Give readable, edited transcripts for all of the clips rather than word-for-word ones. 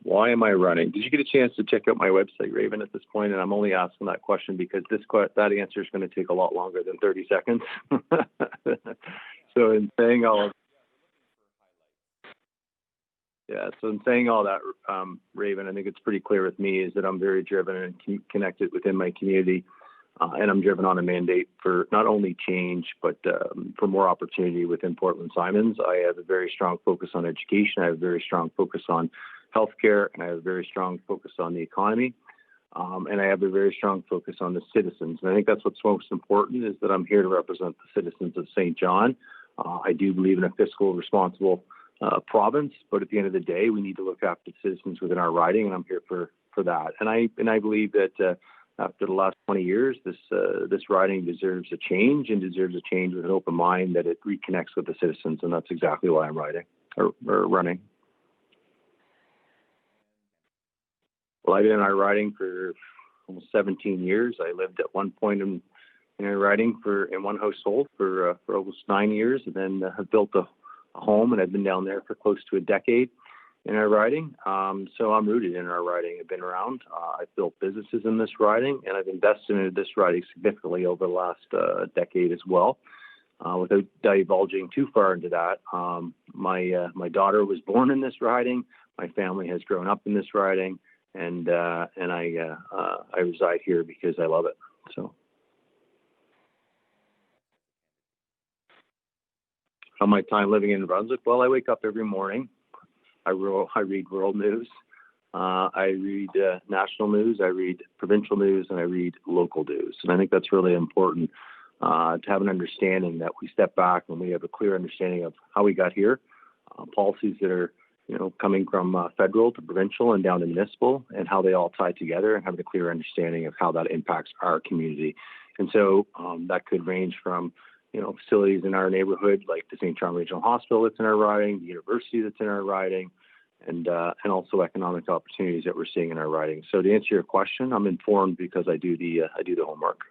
Why am I running? Did you get a chance to check out my website, Raven, at this point? And I'm only asking that question because that answer is going to take a lot longer than 30 seconds. So in saying all so in saying all that, Raven, I think it's pretty clear with me is that I'm very driven and connected within my community. And I'm driven on a mandate for not only change, but for more opportunity within Portland Simonds. I have a very strong focus on education. I have a very strong focus on healthcare, and I have a very strong focus on the economy. And I have a very strong focus on the citizens. And I think that's what's most important is that I'm here to represent the citizens of St. John. I do believe in a fiscal responsible province, but at the end of the day, we need to look after the citizens within our riding, and I'm here for that. And I believe that after the last 20 years, this riding deserves a change and deserves a change with an open mind that it reconnects with the citizens, and that's exactly why I'm riding or running. Well, I've been in our riding for almost 17 years. I lived at one point in our riding in one household for almost 9 years, and then have built a home, and I've been down there for close to a decade in our riding. So I'm rooted in our riding. I've been around. I've built businesses in this riding, and I've invested in this riding significantly over the last decade as well. Without divulging too far into that, my daughter was born in this riding. My family has grown up in this riding, and I reside here because I love it. So. How my time living in Brunswick? Well, I wake up every morning. I read world news. I read national news. I read provincial news, and I read local news. And I think that's really important to have an understanding that we step back and we have a clear understanding of how we got here, policies that are coming from federal to provincial and down to municipal, and how they all tie together, and having a clear understanding of how that impacts our community. And so that could range from facilities in our neighborhood, like the St. John Regional Hospital that's in our riding, the university that's in our riding, and also economic opportunities that we're seeing in our riding. So to answer your question, I'm informed because I do the homework.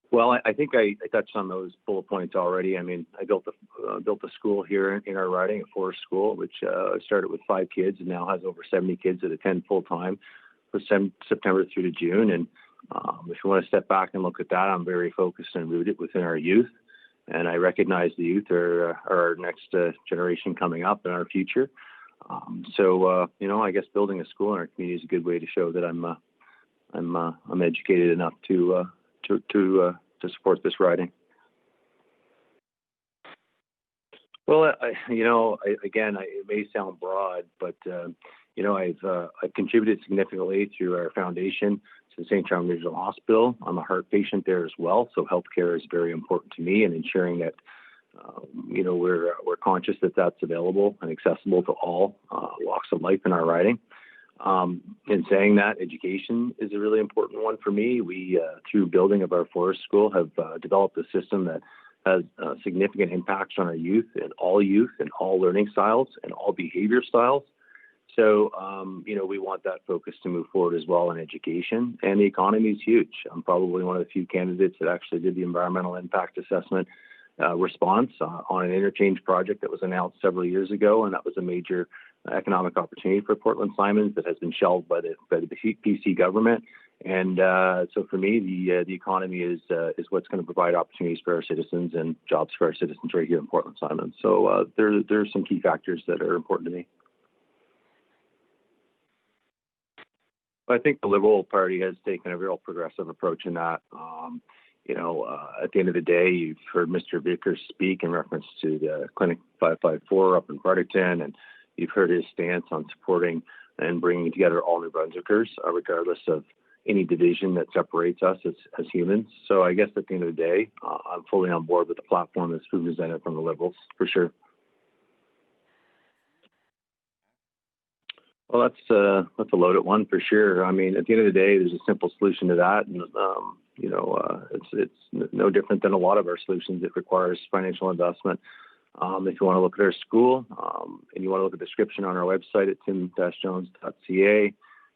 Well, I think I touched on those bullet points already. I mean, I built a school here in our riding, a forest school, which started with 5 kids and now has over 70 kids that attend full time from September through to June. And if you want to step back and look at that, I'm very focused and rooted within our youth. And I recognize the youth are our next generation coming up in our future. So I guess building a school in our community is a good way to show that I'm educated enough to support this riding. Well, it may sound broad, but I've contributed significantly through our foundation to the St. John Regional Hospital. I'm a heart patient there as well, so healthcare is very important to me, and ensuring that we're conscious that that's available and accessible to all walks of life in our riding. In saying that, education is a really important one for me. We, through building of our forest school, have developed a system that has significant impacts on our youth and all learning styles and all behavior styles. So, we want that focus to move forward as well in education. And the economy is huge. I'm probably one of the few candidates that actually did the environmental impact assessment response on an interchange project that was announced several years ago, and that was a major economic opportunity for Portland Simonds that has been shelved by the BC government. And so for me, the economy is what's going to provide opportunities for our citizens and jobs for our citizens right here in Portland Simonds. So there's some key factors that are important to me. I think the Liberal Party has taken a real progressive approach in that. At the end of the day, you've heard Mr. Vickers speak in reference to the Clinic 554 up in Fredericton, and you've heard his stance on supporting and bringing together all New Brunswickers, regardless of any division that separates us as humans. So I guess at the end of the day, I'm fully on board with the platform that's been presented from the Liberals, for sure. Well, that's a loaded one for sure. I mean, at the end of the day, there's a simple solution to that, and it's no different than a lot of our solutions. It requires financial investment. If you want to look at our school, and you want to look at the description on our website at tim-jones.ca,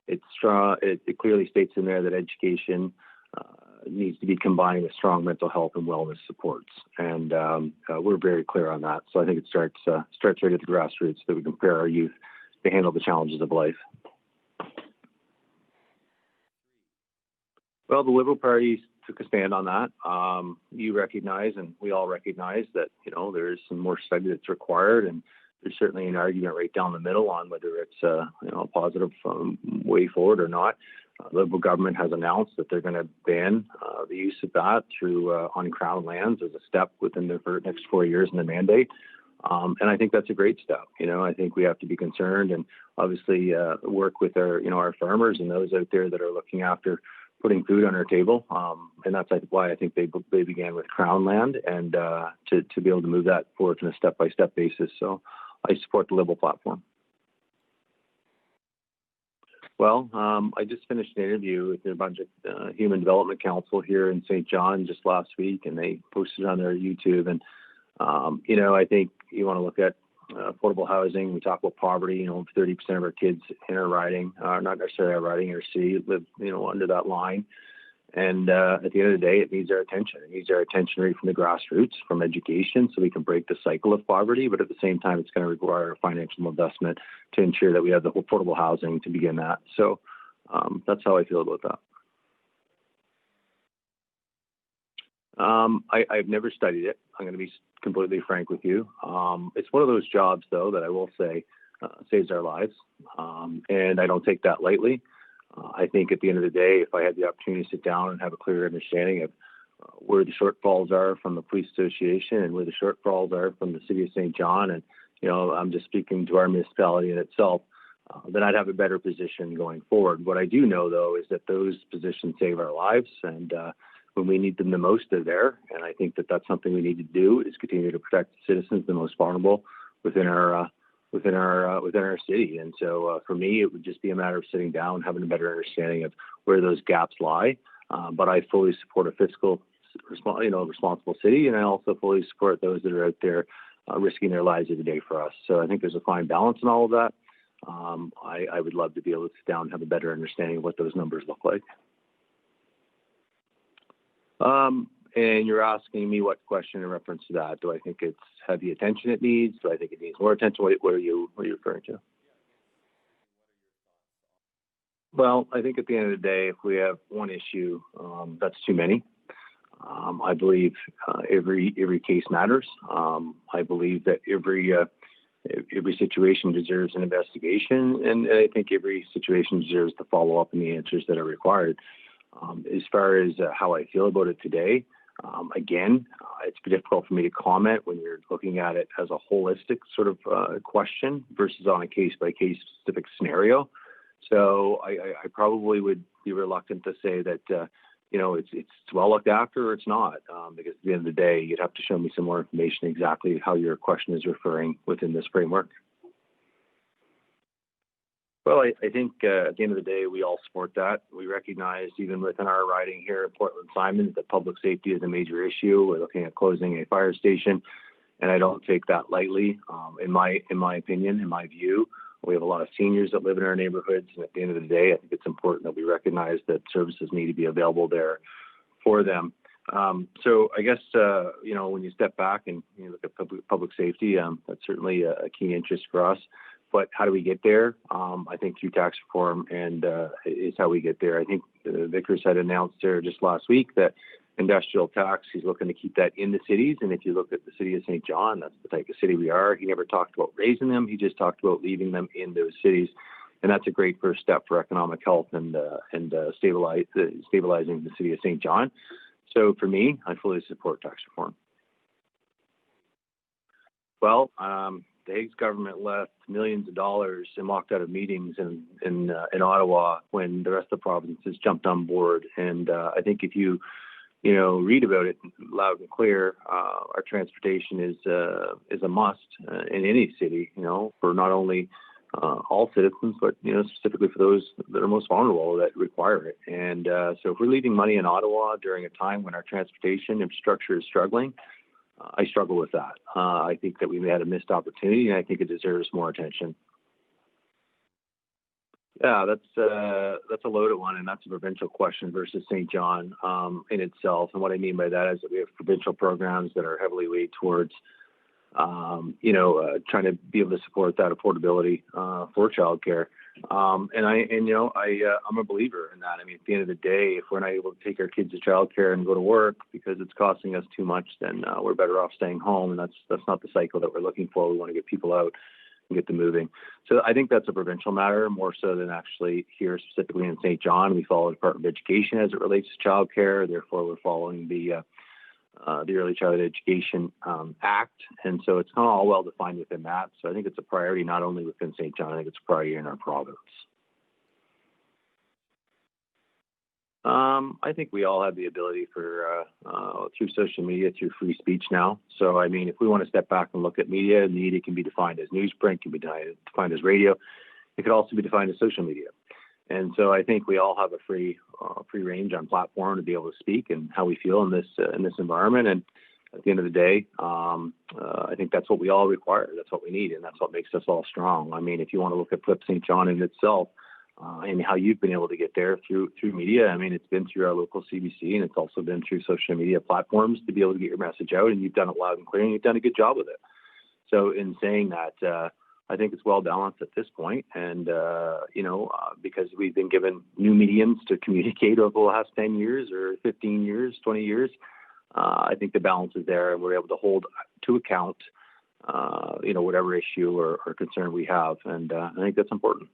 it clearly states in there that education needs to be combined with strong mental health and wellness supports. And we're very clear on that. So I think it starts right at the grassroots, that we can prepare our youth to handle the challenges of life. Well, the Liberal Party took a stand on that. You recognize, and we all recognize, that there's some more study that's required, and there's certainly an argument right down the middle on whether it's a positive way forward or not. The Liberal government has announced that they're going to ban the use of that through on Crown lands as a step within the next 4 years in the mandate. And I think that's a great step. I think we have to be concerned and obviously work with our farmers and those out there that are looking after putting food on our table. And that's why I think they began with Crown land, and to be able to move that forward on a step-by-step basis. So I support the Liberal platform. Well, I just finished an interview with a bunch of Human Development Council here in St. John just last week, and they posted on their YouTube. And, I think you want to look at affordable housing. We talk about poverty. 30% of our kids in our riding, not necessarily our riding, our city, live, under that line. And at the end of the day, it needs our attention. It needs our attention right from the grassroots, from education, so we can break the cycle of poverty. But at the same time, it's going to require a financial investment to ensure that we have the affordable housing to begin that. So that's how I feel about that. I've never studied it. I'm going to be completely frank with you. It's one of those jobs, though, that I will say saves our lives. And I don't take that lightly. I think at the end of the day, if I had the opportunity to sit down and have a clear understanding of where the shortfalls are from the police association and where the shortfalls are from the city of St. John, and, I'm just speaking to our municipality in itself, then I'd have a better position going forward. What I do know, though, is that those positions save our lives, and when we need them the most, they're there. And I think that that's something we need to do, is continue to protect the citizens, the most vulnerable within our city. And so for me, it would just be a matter of sitting down, having a better understanding of where those gaps lie. But I fully support a fiscal, responsible city, and I also fully support those that are out there risking their lives every day for us. So I think there's a fine balance in all of that. I would love to be able to sit down and have a better understanding of what those numbers look like. And you're asking me what question in reference to that? Do I think it's had the attention it needs? Do I think it needs more attention? What are you referring to? Well, I think at the end of the day, if we have one issue, that's too many. I believe every case matters. I believe that every situation deserves an investigation, and I think every situation deserves the follow-up and the answers that are required. As far as how I feel about it today, again, it's difficult for me to comment when you're looking at it as a holistic sort of question versus on a case-by-case specific scenario. So I probably would be reluctant to say that, it's well looked after or it's not, because at the end of the day, you'd have to show me some more information exactly how your question is referring within this framework. Well, I think at the end of the day, we all support that. We recognize, even within our riding here in Portland Simonds, that public safety is a major issue. We're looking at closing a fire station, and I don't take that lightly. In my opinion, in my view, we have a lot of seniors that live in our neighborhoods, and at the end of the day, I think it's important that we recognize that services need to be available there for them. So I guess, when you step back and you look at public safety, that's certainly a key interest for us. But how do we get there? I think through tax reform and is how we get there. I think Vickers had announced there just last week that industrial tax, he's looking to keep that in the cities. And if you look at the city of St. John, that's the type of city we are. He never talked about raising them. He just talked about leaving them in those cities. And that's a great first step for economic health and stabilizing the city of St. John. So for me, I fully support tax reform. Well, the Higgs government left millions of dollars and walked out of meetings in Ottawa when the rest of the provinces jumped on board. And I think if you read about it loud and clear, our transportation is a must in any city, for not only all citizens, but specifically for those that are most vulnerable that require it. And so if we're leaving money in Ottawa during a time when our transportation infrastructure is struggling, I struggle with that. I think that we had a missed opportunity, and I think it deserves more attention. Yeah, that's a loaded one, and that's a provincial question versus St. John in itself. And what I mean by that is that we have provincial programs that are heavily weighted towards, trying to be able to support that affordability for childcare. I'm a believer in that. I mean, at the end of the day, if we're not able to take our kids to childcare and go to work because it's costing us too much, then we're better off staying home. And that's not the cycle that we're looking for. We want to get people out and get them moving. So I think that's a provincial matter more so than actually here specifically in St. John. We follow the Department of Education as it relates to childcare. Therefore, we're following the Early Childhood Education Act, and so it's not all well defined within that. So I think it's a priority not only within St. John. I think it's a priority in our province. I think we all have the ability for through social media, through free speech now. So I mean, if we want to step back and look at media can be defined as newsprint, can be defined as radio. It could also be defined as social media. And so I think we all have a free range on platform to be able to speak and how we feel in this environment. And at the end of the day, I think that's what we all require. That's what we need, and that's what makes us all strong. I mean, if you want to look at Flip St. John in itself and how you've been able to get there through media, I mean, it's been through our local CBC, and it's also been through social media platforms to be able to get your message out. And you've done it loud and clear, and you've done a good job with it. So in saying that, I think it's well balanced at this point, and because we've been given new mediums to communicate over the last 10 years or 15 years, 20 years, I think the balance is there, and we're able to hold to account, whatever issue or concern we have, and I think that's important.